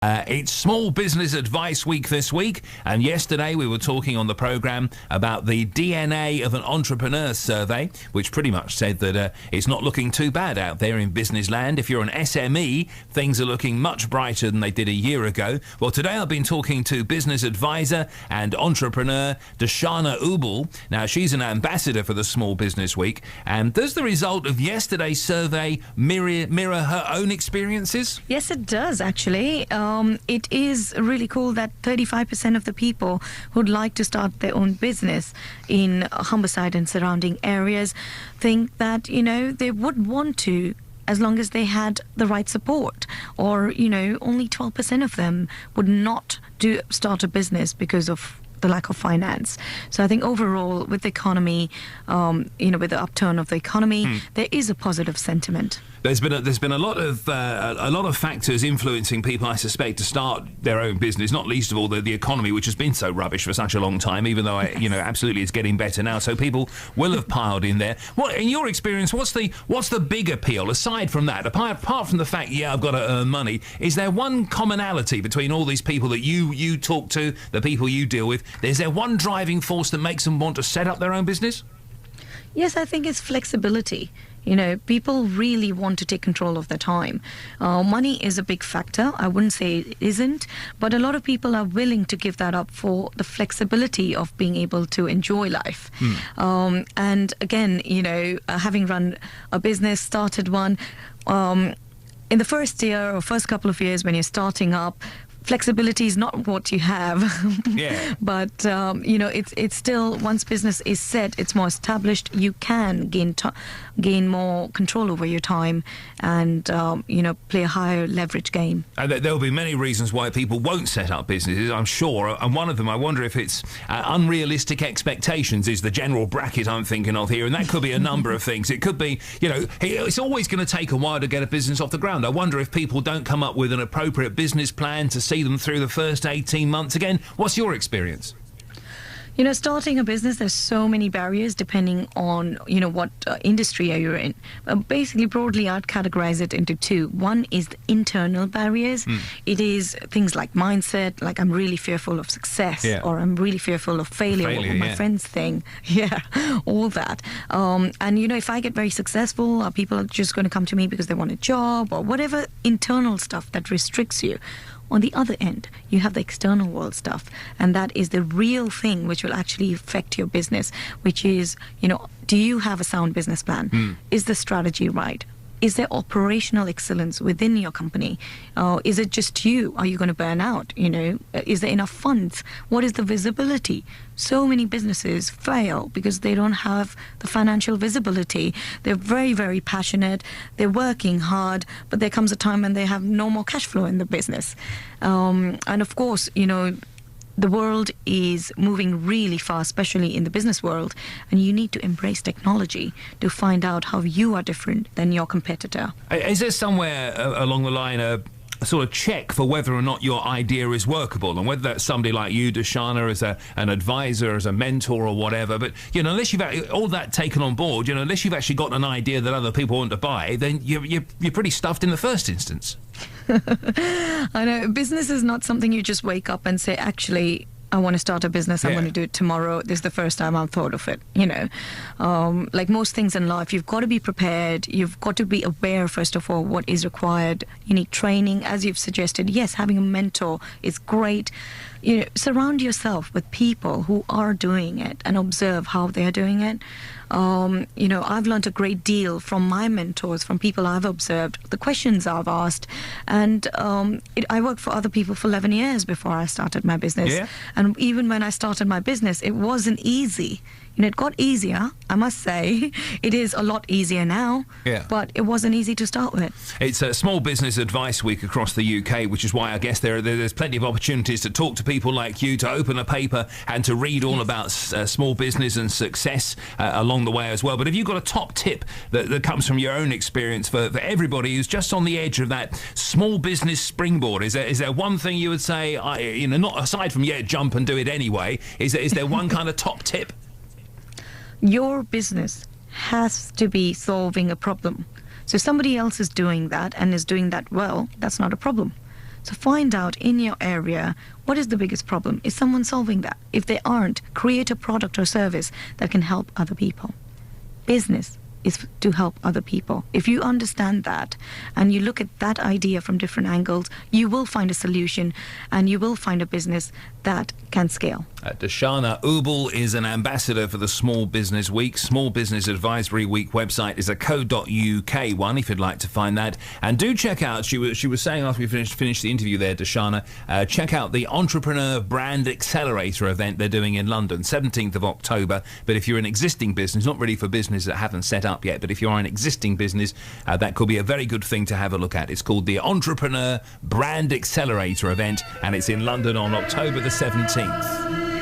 It's Small Business Advice Week this week, and yesterday we were talking on the programme about the DNA of an Entrepreneur survey, which pretty much said that it's not looking too bad out there in business land. If you're an SME, things are looking much brighter than they did a year ago. Well, today I've been talking to business advisor and entrepreneur Darshana Ubl. Now, she's an ambassador for the Small Business Week, and does the result of yesterday's survey mirror her own experiences? Yes, it does, actually. It is really cool that 35% of the people who'd like to start their own business in Humberside and surrounding areas think that, they would want to, as long as they had the right support. Or, only 12% of them would not start a business because of the lack of finance. So I think overall, with the economy, with the upturn of the economy, there is a positive sentiment. There's been a lot of factors influencing people, I suspect, to start their own business. Not least of all the economy, which has been so rubbish for such a long time. Even though absolutely it's getting better now. So people will have piled in there. What, in your experience, what's the big appeal aside from that? Apart from the fact, I've got to earn money. Is there one commonality between all these people that you talk to, the people you deal with? Is there one driving force that makes them want to set up their own business? Yes, I think it's flexibility. People really want to take control of their time. Money is a big factor. I wouldn't say it isn't, but a lot of people are willing to give that up for the flexibility of being able to enjoy life. And again, having run a business, started one, in the first year or first couple of years when you're starting up, flexibility is not what you have. Yeah. But, it's still, once business is set, it's more established, you can gain more control over your time and, play a higher leverage game. And there'll be many reasons why people won't set up businesses, I'm sure. And one of them, I wonder if it's unrealistic expectations is the general bracket I'm thinking of here. And that could be a number of things. It could be, it's always going to take a while to get a business off the ground. I wonder if people don't come up with an appropriate business plan to see them through the first 18 months. Again, what's your experience? Starting a business, there's so many barriers depending on, what industry you're in. Basically, broadly, I'd categorize it into two. One is the internal barriers. It is things like mindset, like I'm really fearful of success, or I'm really fearful of failure what my friends think. Yeah, all that. And, if I get very successful, are people just going to come to me because they want a job or whatever internal stuff that restricts you. On the other end, you have the external world stuff, and that is the real thing which will actually affect your business, which is, do you have a sound business plan? Is the strategy right? Is there operational excellence within your company? Is it just you? Are you going to burn out? Is there enough funds? What is the visibility? So many businesses fail because they don't have the financial visibility. They're very, very passionate. They're working hard, but there comes a time when they have no more cash flow in the business. And of course, the world is moving really fast, especially in the business world, and you need to embrace technology to find out how you are different than your competitor. Is there somewhere along the line a sort of check for whether or not your idea is workable, and whether that's somebody like you, Darshana, as an advisor, as a mentor or whatever? But, unless you've all that taken on board, unless you've actually got an idea that other people want to buy, then you're pretty stuffed in the first instance. I know. Business is not something you just wake up and say, actually, I want to start a business. I'm going to do it tomorrow. This is the first time I've thought of it. Like most things in life, you've got to be prepared. You've got to be aware, first of all, what is required. You need training, as you've suggested. Yes, having a mentor is great. Surround yourself with people who are doing it and observe how they are doing it. I've learned a great deal from my mentors, from people I've observed, the questions I've asked. And I worked for other people for 11 years before I started my business. Yeah. And even when I started my business, it wasn't easy. It got easier, I must say. It is a lot easier now, but it wasn't easy to start with. It's a Small Business Advice Week across the UK, which is why I guess there's plenty of opportunities to talk to people like you, to open a paper and to read all about small business and success along the way as well. But have you got a top tip that comes from your own experience for everybody who's just on the edge of that small business springboard? Is there one thing you would say, not aside from, jump and do it anyway, is there one kind of top tip? Your business has to be solving a problem. So if somebody else is doing that and is doing that well, that's not a problem. So find out in your area, what is the biggest problem? Is someone solving that? If they aren't, create a product or service that can help other people. Business is to help other people. If you understand that and you look at that idea from different angles, you will find a solution and you will find a business that can scale. Darshana Ubl is an ambassador for the Small Business Week. Small Business Advisory Week website is a co.uk one if you'd like to find that. And do check out, she was saying after we finished the interview there, Darshana, check out the Entrepreneur Brand Accelerator event they're doing in London, 17th of October. But if you're an existing business, not really for business that haven't set up yet, but if you're an existing business, that could be a very good thing to have a look at. It's called the Entrepreneur Brand Accelerator event, and it's in London on October the 17th.